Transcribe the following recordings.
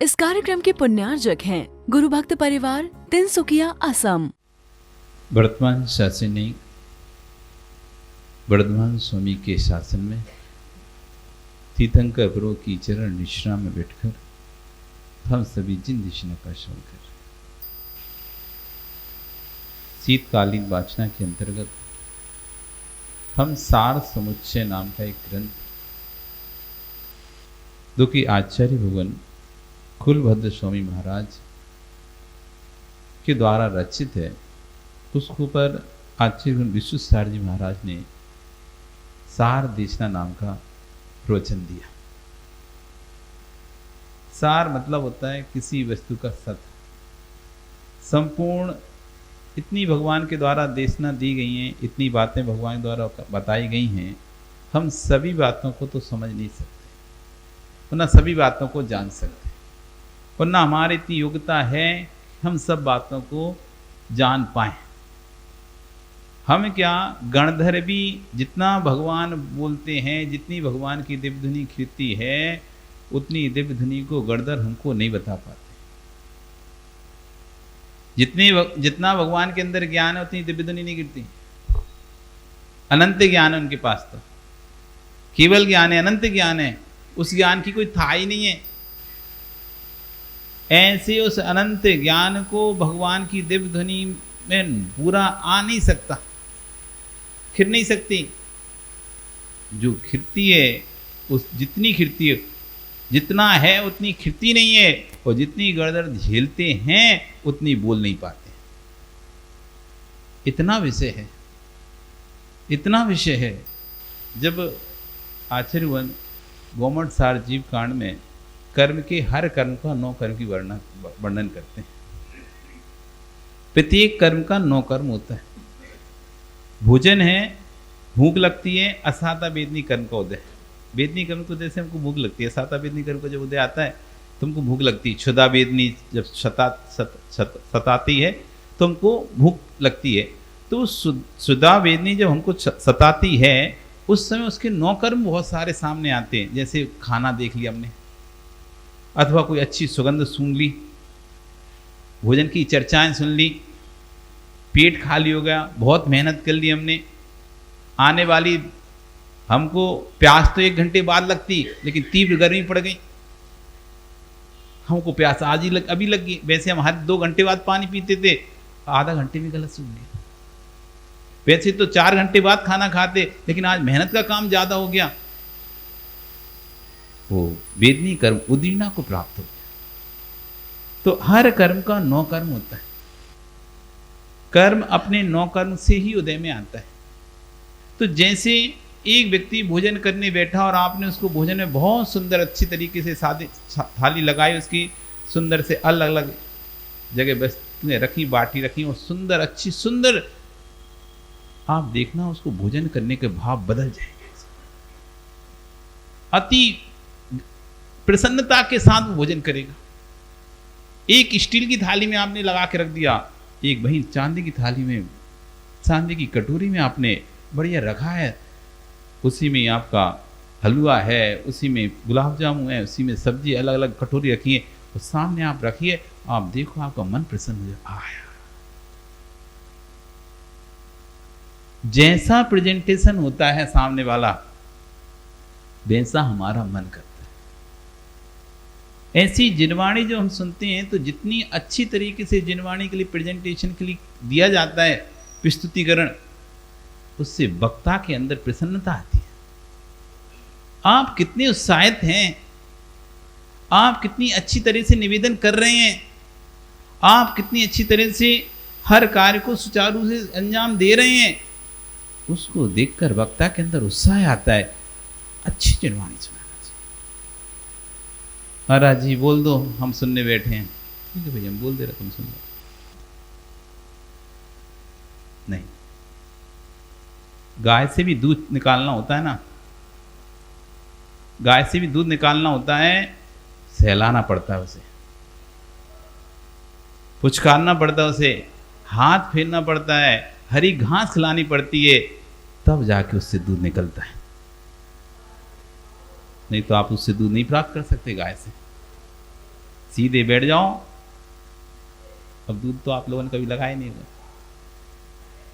इस कार्यक्रम के पुण्यार्जक हैं गुरु भक्त परिवार तिनसुकिया असम। वर्तमान शासनिक वर्धमान स्वामी के शासन में तीर्थंकर प्रभु की चरण निश्रा में बैठकर हम सभी जिन दिशा का श्रवण कर रहे हैं। शीतकालीन वाचना के अंतर्गत हम सार समुच्चय नाम का एक ग्रंथ जो कि आचार्य भगवान कुलभद्र स्वामी महाराज के द्वारा रचित है, उसके ऊपर आचार्य विश्वेश्वर जी महाराज ने सार देशना नाम का प्रवचन दिया। सार मतलब होता है किसी वस्तु का सत, संपूर्ण इतनी भगवान के द्वारा देशना दी गई हैं, इतनी बातें भगवान के द्वारा बताई गई हैं, हम सभी बातों को तो समझ नहीं सकते और ना सभी बातों को जान सकते और ना हमारी इतनी योग्यता है हम सब बातों को जान पाएं। हम क्या गणधर भी जितना भगवान बोलते हैं, जितनी भगवान की दिव्य ध्वनि खिलती है, उतनी दिव्य ध्वनि को गणधर हमको नहीं बता पाते। जितना भगवान के अंदर ज्ञान है उतनी दिव्य ध्वनि नहीं गिरती। अनंत ज्ञान है उनके पास, तो केवल ज्ञान है, अनंत ज्ञान है, उस ज्ञान की कोई था ही नहीं है। ऐसे उस अनंत ज्ञान को भगवान की दिव्य ध्वनि में पूरा आ नहीं सकता, खिर नहीं सकती। जो खिरती है उस जितनी खिरती है, जितना है उतनी खिरती नहीं है, और जितनी गड़दड़ झेलते हैं उतनी बोल नहीं पाते। इतना विषय है, इतना विषय है। जब आचार्य गौमठ सार जीव कांड में कर्म के हर कर्म का 9 कर्म की वर्णन करते हैं। प्रत्येक कर्म का 9 कर्म होता है। भोजन है, भूख लगती है, असाता वेदनी कर्म का उदय। वेदनी कर्म को जैसे हमको भूख लगती है, असाता वेदनी कर्म का जब उदय आता है तुमको भूख लगती है। क्षुधा वेदनी जब सताती है तो हमको भूख लगती है। तो क्षुधा वेदनी जब हमको सताती है उस समय उसके 9 कर्म बहुत सारे सामने आते हैं। जैसे खाना देख लिया हमने, अथवा कोई अच्छी सुगंध सूंघ ली, भोजन की चर्चाएं सुन ली, पेट खाली हो गया, बहुत मेहनत कर ली हमने, आने वाली हमको प्यास तो 1 घंटे बाद लगती, लेकिन तीव्र गर्मी पड़ गई, हमको प्यास आज ही अभी लग गई। वैसे हम हर 2 घंटे बाद पानी पीते थे, आधा घंटे में गलत सूख गया। वैसे तो 4 घंटे बाद खाना खाते, लेकिन आज मेहनत का काम ज्यादा हो गया, वो वेदनी कर्म उदीना को प्राप्त हो गया। तो हर कर्म का 9 कर्म होता है। कर्म अपने 9 कर्म से ही उदय में आता है। तो जैसे एक व्यक्ति भोजन करने बैठा और आपने उसको भोजन में बहुत सुंदर अच्छी तरीके से सादी थाली लगाई, उसकी सुंदर से अलग अलग जगह वस्तुएं रखी, बाटी रखी और सुंदर अच्छी सुंदर, आप देखना उसको भोजन करने के भाव बदल जाएंगे। अति प्रसन्नता के साथ वो भोजन करेगा। एक स्टील की थाली में आपने लगा के रख दिया, एक वही चांदी की थाली में, चांदी की कटोरी में आपने बढ़िया रखा है, उसी में आपका हलवा है, उसी में गुलाब जामुन है, उसी में सब्जी अलग अलग कटोरी रखी है, तो सामने आप रखिए, आप देखो आपका मन प्रसन्न हो जाए। आया जैसा प्रेजेंटेशन होता है सामने वाला, वैसा हमारा मन करता है। ऐसी जिनवाणी जो हम सुनते हैं, तो जितनी अच्छी तरीके से जिनवाणी के लिए प्रेजेंटेशन के लिए दिया जाता है प्रस्तुतिकरण, उससे वक्ता के अंदर प्रसन्नता आती है। आप कितने उत्साहित हैं, आप कितनी अच्छी तरह से निवेदन कर रहे हैं, आप कितनी अच्छी तरह से हर कार्य को सुचारू से अंजाम दे रहे हैं, उसको देखकर वक्ता के अंदर उत्साह आता है। अच्छी जिनवाणी सुनाना चाहिए। महाराज जी बोल दो, हम सुनने बैठे हैं। ठीक है भैया, हम बोल दे रहे, तुम सुन लो। नहीं, गाय से भी दूध निकालना होता है ना, गाय से भी दूध निकालना होता है, सहलाना पड़ता है उसे, पुचकारना पड़ता है उसे, हाथ फेरना पड़ता है, हरी घास खिलानी पड़ती है, तब जाके उससे दूध निकलता है। नहीं तो आप उससे दूध नहीं प्राप्त कर सकते गाय से। सीधे बैठ जाओ। अब दूध तो आप लोगों ने कभी लगाया नहीं होगा,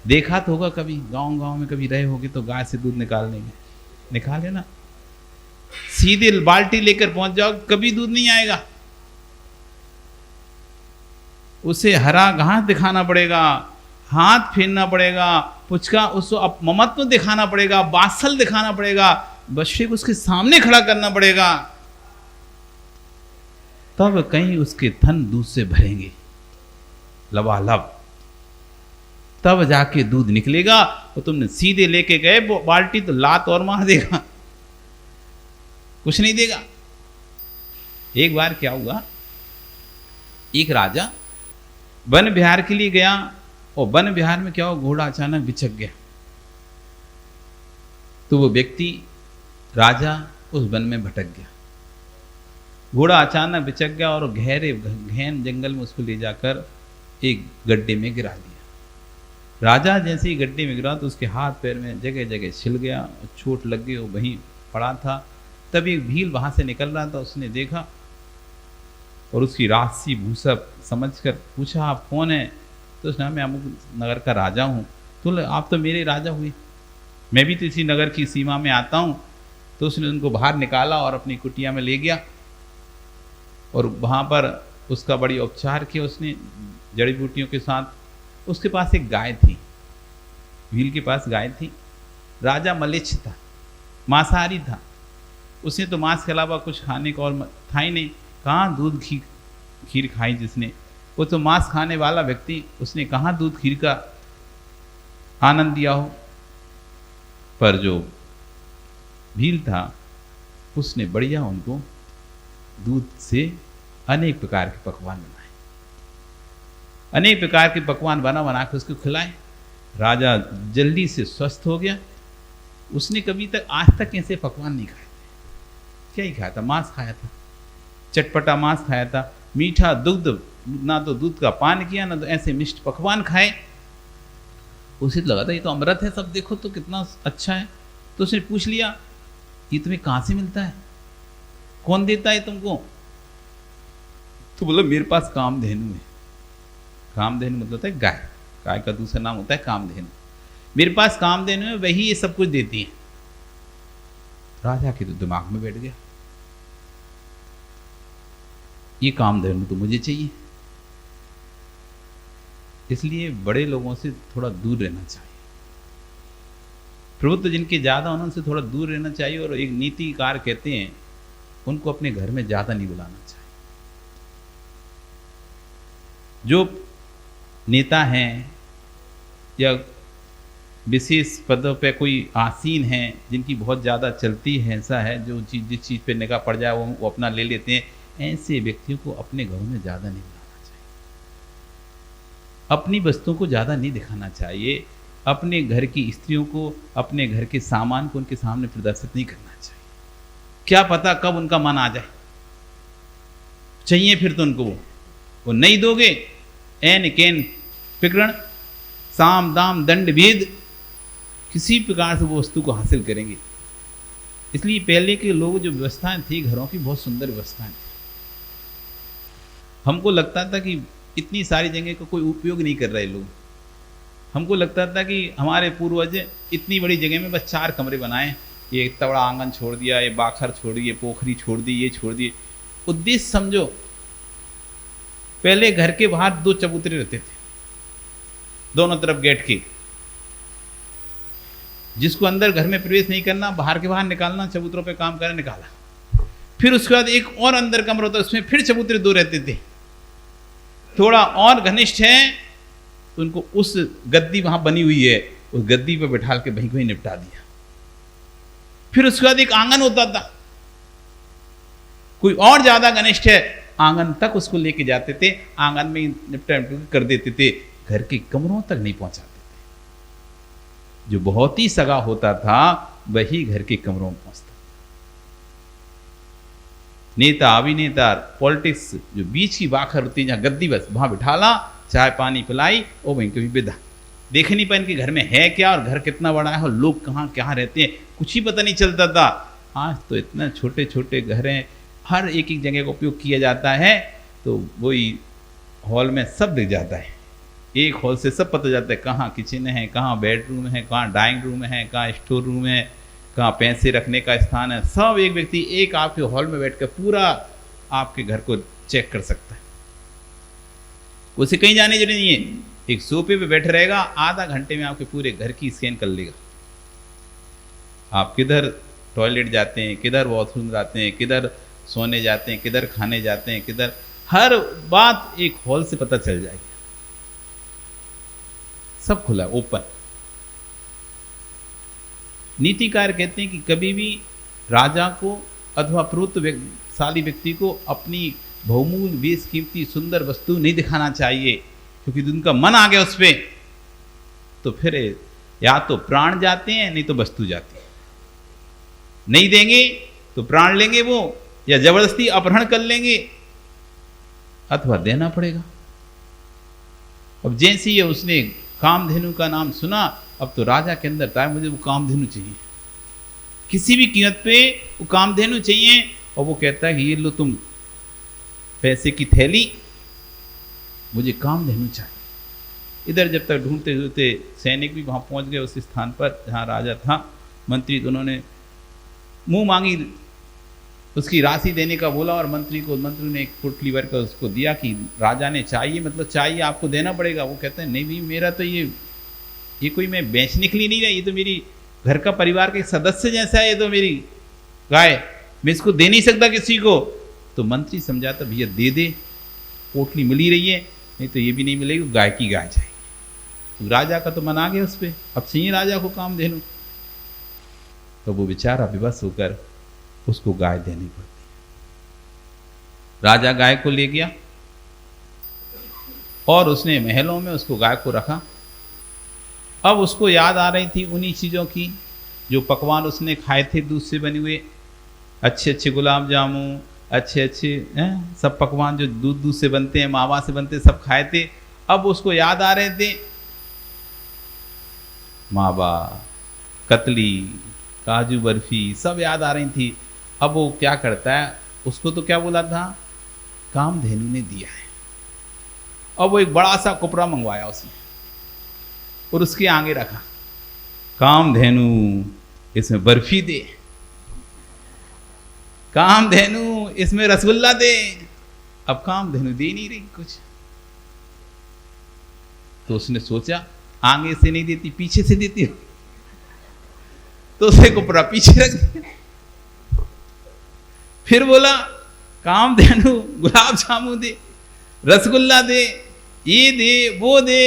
देखा तो होगा कभी, गांव गांव में कभी रहे होगे तो गाय से दूध निकालने में, निकाले ना, सीधे बाल्टी लेकर पहुंच जाओ, कभी दूध नहीं आएगा। उसे हरा घास दिखाना पड़ेगा, हाथ फेरना पड़ेगा, पुचका उसको ममत्व दिखाना पड़ेगा, बात्सल दिखाना पड़ेगा, बच्चे को उसके सामने खड़ा करना पड़ेगा, तब कहीं उसके थन दूध से भरेंगे लबालब, तब जाके दूध निकलेगा। और तुमने सीधे लेके गए बाल्टी तो लात और मार देगा, कुछ नहीं देगा। एक बार क्या हुआ, एक राजा वन विहार के लिए गया और वन विहार में क्या हुआ, घोड़ा अचानक बिचक गया। तो वो व्यक्ति राजा उस वन में भटक गया, घोड़ा अचानक बिचक गया और गहरे घैन जंगल में उसको ले जाकर एक गड्ढे में गिरा दिया। राजा जैसे ही गड्ढे में गिरा तो उसके हाथ पैर में जगह जगह छिल गया, चोट लग गई, वो वहीं पड़ा था। तब एक भील वहां से निकल रहा था, उसने देखा और उसकी राशि भूसप समझकर पूछा, आप कौन है? तो उसने, मैं अमुक नगर का राजा हूँ। तो आप तो मेरे राजा हुए, मैं भी तो इसी नगर की सीमा में आता हूँ। तो उसने उनको बाहर निकाला और अपनी कुटिया में ले गया और वहाँ पर उसका बड़ी उपचार किया उसने जड़ी बूटियों के साथ। उसके पास एक गाय थी, भील के पास गाय थी। राजा मलेच्छ था, मांसाहारी था, उसने तो मांस के अलावा कुछ खाने को और था ही नहीं। कहाँ दूध खीर खाई जिसने, वो तो मांस खाने वाला व्यक्ति, उसने कहाँ दूध खीर का आनंद दिया हो। पर जो भील था उसने बढ़िया उनको दूध से अनेक प्रकार के पकवान बनाए, अनेक प्रकार के पकवान बना बना के उसको खिलाए। राजा जल्दी से स्वस्थ हो गया। उसने कभी तक आज तक ऐसे पकवान नहीं खाए थे। क्या ही खाया था, मांस खाया था, चटपटा मांस खाया था, मीठा दुग्ध, ना तो दूध का पान किया ना तो ऐसे मिष्ट पकवान खाए। उसे लगा था ये तो अमृत है, सब देखो तो कितना अच्छा है। तो उसने पूछ लिया, ये तुम्हें कहाँ से मिलता है, कौन देता है तुमको? तो बोला, मेरे पास कामधेनु है। कामधेनु मतलब होता है गाय, गाय का दूसरा नाम होता है कामधेनु। मेरे पास कामधेनु है, वही ये सब कुछ देती है। राजा के तो दिमाग में बैठ गया, ये कामधेनु तो मुझे चाहिए। इसलिए बड़े लोगों से थोड़ा दूर रहना चाहिए, प्रभुत्व जिनके ज्यादा उनसे थोड़ा दूर रहना चाहिए। और एक नीतिकार कहते हैं, उनको अपने घर में ज्यादा नहीं बुलाना चाहिए। जो नेता हैं या विशेष पदों पे कोई आसीन हैं, जिनकी बहुत ज़्यादा चलती है, ऐसा है जो जिस चीज़ पे निगाह पड़ जाए वो अपना ले लेते हैं, ऐसे व्यक्तियों को अपने घरों में ज़्यादा नहीं बुलाना चाहिए, अपनी वस्तुओं को ज़्यादा नहीं दिखाना चाहिए, अपने घर की स्त्रियों को, अपने घर के सामान को उनके सामने प्रदर्शित नहीं करना चाहिए। क्या पता कब उनका मन आ जाए, चाहिए फिर तो उनको वो नहीं दोगे, एन केन पिकरण साम दाम दंड भेद, किसी प्रकार से वो वस्तु को हासिल करेंगे। इसलिए पहले के लोग जो व्यवस्थाएं थी घरों की, बहुत सुंदर व्यवस्थाएं थी। हमको लगता था कि इतनी सारी जगह का कोई उपयोग नहीं कर रहे लोग। हमको लगता था कि हमारे पूर्वज इतनी बड़ी जगह में बस 4 कमरे बनाए, ये इतना बड़ा आंगन छोड़ दिया, ये बाखर छोड़ दिए, पोखरी छोड़ दी, ये छोड़ दिए। उद्देश्य समझो, पहले घर के बाहर 2 चबूतरे रहते थे, दोनों तरफ गेट के, जिसको अंदर घर में प्रवेश नहीं करना, बाहर के बाहर निकालना, चबूतरों पे काम करना, निकाला। फिर उसके बाद एक और अंदर कमरा होता, उसमें फिर चबूतरे 2 रहते थे। थोड़ा और घनिष्ठ है तो उनको उस गद्दी वहां बनी हुई है, उस गद्दी पे बैठा के वहीं वहीं निपटा दिया। फिर उसके बाद एक आंगन होता था, कोई और ज्यादा घनिष्ठ है, आंगन तक उसको लेके जाते थे, आंगन में निपटा कर देते थे, घर के कमरों तक नहीं पहुंचाते थे। जो बहुत ही सगा होता था वही घर के कमरों में पहुंचता। नेता अभिनेता पॉलिटिक्स, जो बीच की बाखर होती है, जहां गद्दी बस वहां बिठाला, चाय पानी पिलाई और वहीं कभी विदा। देख नहीं पाए इनके घर में है क्या और घर कितना बड़ा है और लोग कहाँ कहाँ रहते हैं, कुछ ही पता नहीं चलता था। आज तो इतना छोटे छोटे घर हैं, हर एक जगह का उपयोग किया जाता है। तो वही हॉल में सब दिख जाता है, एक हॉल से सब पता जाता है कहाँ किचन है, कहाँ बेडरूम है, कहाँ डाइनिंग रूम है, कहाँ स्टोर रूम है, कहाँ पैसे रखने का स्थान है। सब एक व्यक्ति एक आपके हॉल में बैठकर पूरा आपके घर को चेक कर सकता है। उसे कहीं जाने की जरूरत नहीं है, एक सोफे पे बैठे रहेगा, आधा घंटे में आपके पूरे घर की स्कैन कर लेगा। आप किधर टॉयलेट जाते हैं, किधर वॉशरूम जाते हैं, किधर सोने जाते हैं, किधर खाने जाते हैं, किधर, हर बात एक हॉल से पता चल जाएगी। सब खुला, ओपन। नीतिकार कहते हैं कि कभी भी राजा को अथवा पूर्वशाली व्यक्ति को अपनी बहुमूल्य बेशकीमती सुंदर वस्तु नहीं दिखाना चाहिए, क्योंकि उनका मन आ गया उस पर तो फिर या तो प्राण जाते हैं, नहीं तो वस्तु जाती है। नहीं देंगे तो प्राण लेंगे वो, या जबरदस्ती अपहरण कर लेंगे, अथवा देना पड़ेगा। अब जैसे ही उसने कामधेनु का नाम सुना, अब तो राजा के अंदर था मुझे वो कामधेनु चाहिए, किसी भी कीमत पे वो कामधेनु चाहिए। और वो कहता है कि ये लो तुम पैसे की थैली, मुझे कामधेनु चाहिए। इधर जब तक ढूंढते ढूंढते सैनिक भी वहां पहुंच गए उस स्थान पर जहां राजा था। मंत्री तो उन्होंने मुंह मांगी उसकी राशि देने का बोला, और मंत्री ने एक पोटली भर कर उसको दिया कि राजा ने चाहिए, मतलब चाहिए, आपको देना पड़ेगा। वो कहते हैं नहीं भी, मेरा तो ये कोई मैं बेचने के लिए नहीं रहा, ये तो मेरी घर का परिवार का एक सदस्य जैसा है, ये तो मेरी गाय, मैं इसको दे नहीं सकता किसी को। तो मंत्री समझाता भैया दे दे, पोटली मिली रही है, नहीं तो ये भी नहीं मिलेगी, गाय की गाय चाहिए। तो राजा का तो मन आ गया उस पर, अब चाहिए राजा को कामधेनु। तो वो बेचारा विवश होकर उसको गाय देनी पड़ती। राजा गाय को ले गया और उसने महलों में उसको गाय को रखा। अब उसको याद आ रही थी उन्हीं चीज़ों की जो पकवान उसने खाए थे, दूध से बने हुए अच्छे अच्छे गुलाब जामुन, अच्छे अच्छे सब पकवान जो दूध से बनते हैं, मावा से बनते हैं, सब खाए थे। अब उसको याद आ रहे थे मावा, कतली, काजू बर्फी, सब याद आ रही थी। अब वो क्या करता है, उसको तो क्या बोला था, कामधेनु ने दिया है। अब वो एक बड़ा सा कुपरा मंगवाया उसने और उसके आगे रखा, कामधेनु इसमें बर्फी दे, कामधेनु इसमें रसगुल्ला दे। अब कामधेनु दे नहीं रही कुछ, तो उसने सोचा आगे से नहीं देती, पीछे से देती हो, तो उसे कुपरा पीछे रख दिया। फिर बोला कामधेनु गुलाब जामुन दे, रसगुल्ला दे, ये दे, वो दे।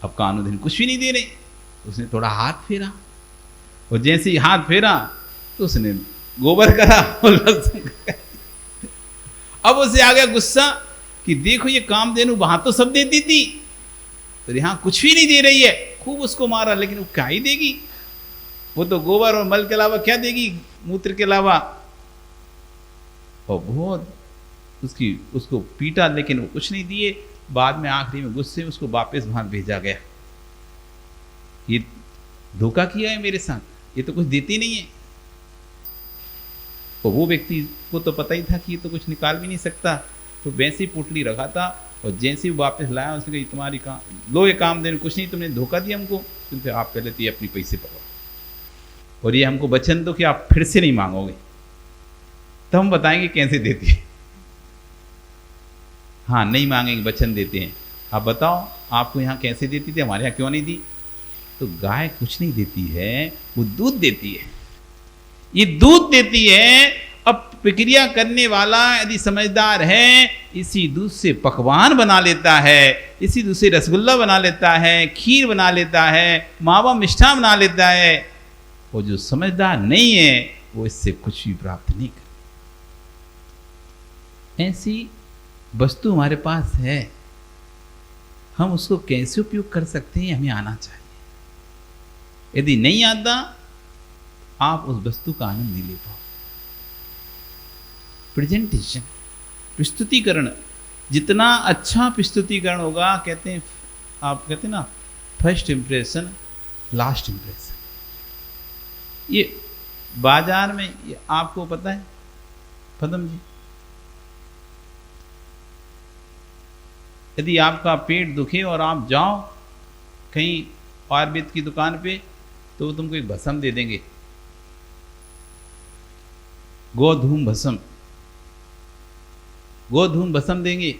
अब कामधेनु कुछ भी नहीं दे रही। उसने थोड़ा हाथ फेरा, और जैसे ही हाथ फेरा तो उसने गोबर करा और लहसुन करा। अब उसे आ गया गुस्सा कि देखो ये कामधेनु वहां तो सब देती थी, तो यहां कुछ भी नहीं दे रही है। खूब उसको मारा, लेकिन वो क्या ही देगी, वो तो गोबर और मल के अलावा क्या देगी, मूत्र के अलावा। और बहुत उसको पीटा, लेकिन वो कुछ नहीं दिए। बाद में आखिरी में गुस्से में उसको वापस वहां भेजा गया। ये धोखा किया है मेरे साथ, ये तो कुछ देती नहीं है। और वो व्यक्ति को तो पता ही था कि ये तो कुछ निकाल भी नहीं सकता, तो वैसे ही पोटली रखा था। और जैसे ही वापस लाया उसने कहा तुम्हारी काम, लो ये कामधेनु, कुछ नहीं, तुमने धोखा दिया हमको, तुमसे आप पहले तो ये अपनी पैसे पकड़ो और ये हमको वचन दो कि आप फिर से नहीं मांगोगे, तो हम बताएंगे कैसे देती है। हाँ नहीं मांगेंगे, वचन देते हैं। आप बताओ आपको यहाँ कैसे देती थी, हमारे यहाँ क्यों नहीं दी। तो गाय कुछ नहीं देती है, वो दूध देती है। ये दूध देती है। अब प्रक्रिया करने वाला यदि समझदार है, इसी दूध से पकवान बना लेता है, इसी दूध से रसगुल्ला बना लेता है, खीर बना लेता है, मावा मिष्ठान बना लेता है। वो जो समझदार नहीं है वो इससे कुछ भी प्राप्त नहीं कर। ऐसी वस्तु हमारे पास है, हम उसको कैसे उपयोग कर सकते हैं हमें आना चाहिए। यदि नहीं आता, आप उस वस्तु का आनंद नहीं ले पाओ। प्रेजेंटेशन, प्रस्तुतिकरण, जितना अच्छा प्रस्तुतिकरण होगा, कहते हैं आप कहते हैं ना, फर्स्ट इंप्रेशन लास्ट इंप्रेशन। ये बाजार में ये आपको पता है पदम जी, यदि आपका पेट दुखे और आप जाओ कहीं आयुर्वेद की दुकान पे, तो वो तुमको एक भस्म दे देंगे, गोधूम भस्म। गोधूम भस्म देंगे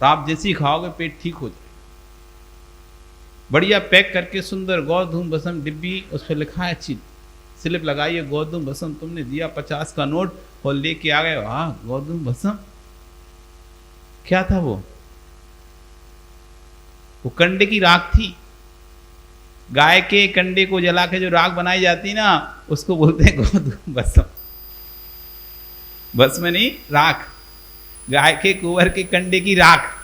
तो आप जैसे ही खाओगे पेट ठीक हो जाए। बढ़िया पैक करके सुंदर गोधूम भस्म डिब्बी, उस पर लिखा है अच्छी स्लिप लगाइए, गोधूम भस्म तुमने दिया 50 का नोट और लेके आ गए। वाह, गोधूम भस्म क्या था वो कंडे की राख थी। गाय के कंडे को जला के जो राख बनाई जाती ना, उसको बोलते हैं गोधूम भस्म। भस्म नहीं, राख, गाय के गोबर के कंडे की राख।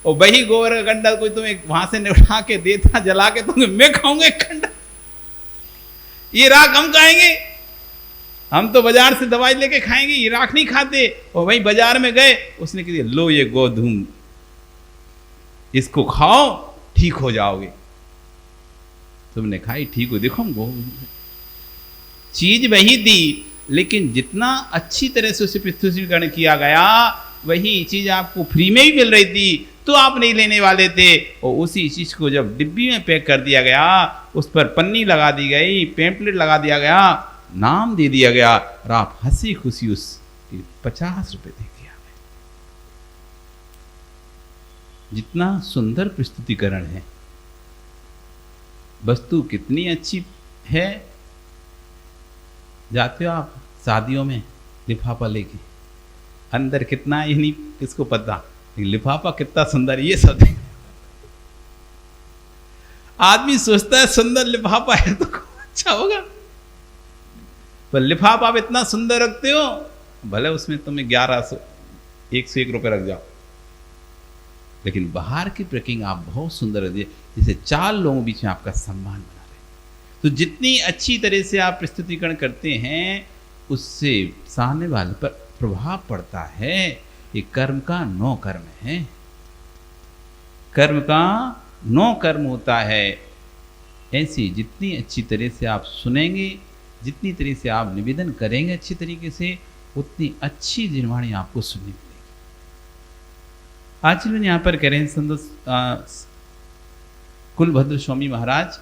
और वही गोबर का कंडा कोई तुम्हें वहां से उठा के देता जला के, तुम्हें मैं खाऊंगा एक कंडा, ये राख हम खाएंगे, हम तो बाजार से दवाई लेके खाएंगे, ये राख नहीं खाते। और वही बाजार में गए, उसने कह दिया लो ये गोधूम, इसको खाओ ठीक हो जाओगे। तुमने खाई, ठीक हो, देखो हम चीज वही दी, लेकिन जितना अच्छी तरह से उसे प्रस्तुतिकरण किया गया, वही चीज आपको फ्री में ही मिल रही थी तो आप नहीं लेने वाले थे। और उसी चीज को जब डिब्बी में पैक कर दिया गया, उस पर पन्नी लगा दी गई, पेम्पलेट लगा दिया गया, नाम दे दिया गया, और आप हंसी खुशी उस 50 रुपए दे दिया। जितना सुंदर प्रस्तुतिकरण है, वस्तु कितनी अच्छी है। जाते हो आप शादियों में लिफाफा लेके, अंदर कितना ये नहीं किसको पता, लेकिन लिफाफा कितना सुंदर, ये सब आदमी सोचता है सुंदर लिफाफा है तो अच्छा होगा, पर लिफाफा आप इतना सुंदर रखते हो, भले उसमें तुम्हें 101 रुपए रख जाओ, लेकिन बाहर की पैकिंग आप बहुत सुंदर रख दिए, जैसे 4 लोगों के बीच में आपका सम्मान बना रहे। तो जितनी अच्छी तरह से आप प्रस्तुतिकरण करते हैं, उससे सामने वाले पर प्रभाव पड़ता है। ये कर्म का 9 कर्म है, कर्म का 9 कर्म होता है। ऐसी जितनी अच्छी तरह से आप सुनेंगे, जितनी तरह से आप निवेदन करेंगे अच्छी तरीके से, उतनी अच्छी निर्वाणी आपको सुनने मिलेगी। आचरण यहाँ पर करें संत कुलभद्र स्वामी महाराज,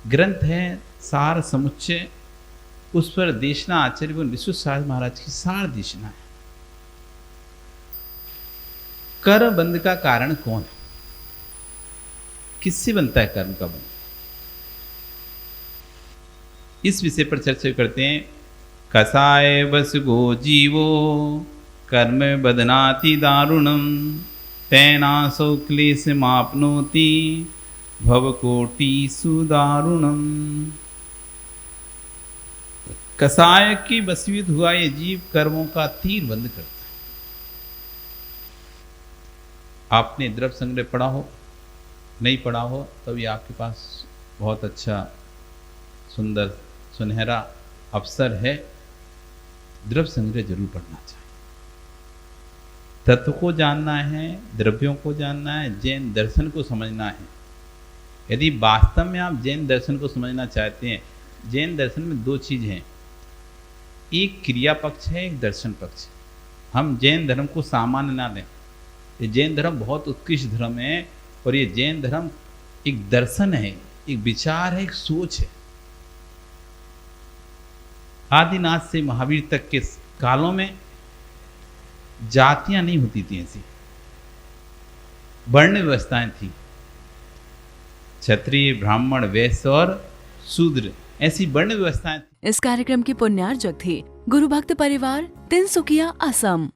ग्रंथ है सार समुच्चय, उस पर देशना आचार्य विश्व महाराज की सार देशना है। कर्म बंध का कारण कौन है, किससे बनता है कर्म का बंध, इस विषय पर चर्चा करते हैं। कसाय बस गो जीवो कर्म बदनाति दारुणम, तैनासो क्लेश मापनोति भवकोटि सुदारुणम। कसाय की बसीयत हुआ ये जीव कर्मों का तीर बंद करता है। आपने द्रव्य संग्रह पढ़ा हो, नहीं पढ़ा हो, तभी आपके पास बहुत अच्छा सुंदर सुनहरा अवसर है, द्रव्य संग्रह जरूर पढ़ना चाहिए। तत्व को जानना है, द्रव्यों को जानना है, जैन दर्शन को समझना है। यदि वास्तव में आप जैन दर्शन को समझना चाहते हैं, जैन दर्शन में 2 चीज हैं, एक क्रिया पक्ष है, एक दर्शन पक्ष है। हम जैन धर्म को सामान्य ना लें, ये जैन धर्म बहुत उत्कृष्ट धर्म है, और ये जैन धर्म एक दर्शन है, एक विचार है, एक सोच है। आदिनाथ से महावीर तक के कालों में जातियां नहीं होती थी, ऐसी वर्ण व्यवस्थाएं थी, क्षत्रिय ब्राह्मण वैश्य और शूद्र, ऐसी वर्ण व्यवस्थाएं। इस कार्यक्रम की पुण्यार्जक थे गुरु भक्त परिवार तिनसुकिया असम।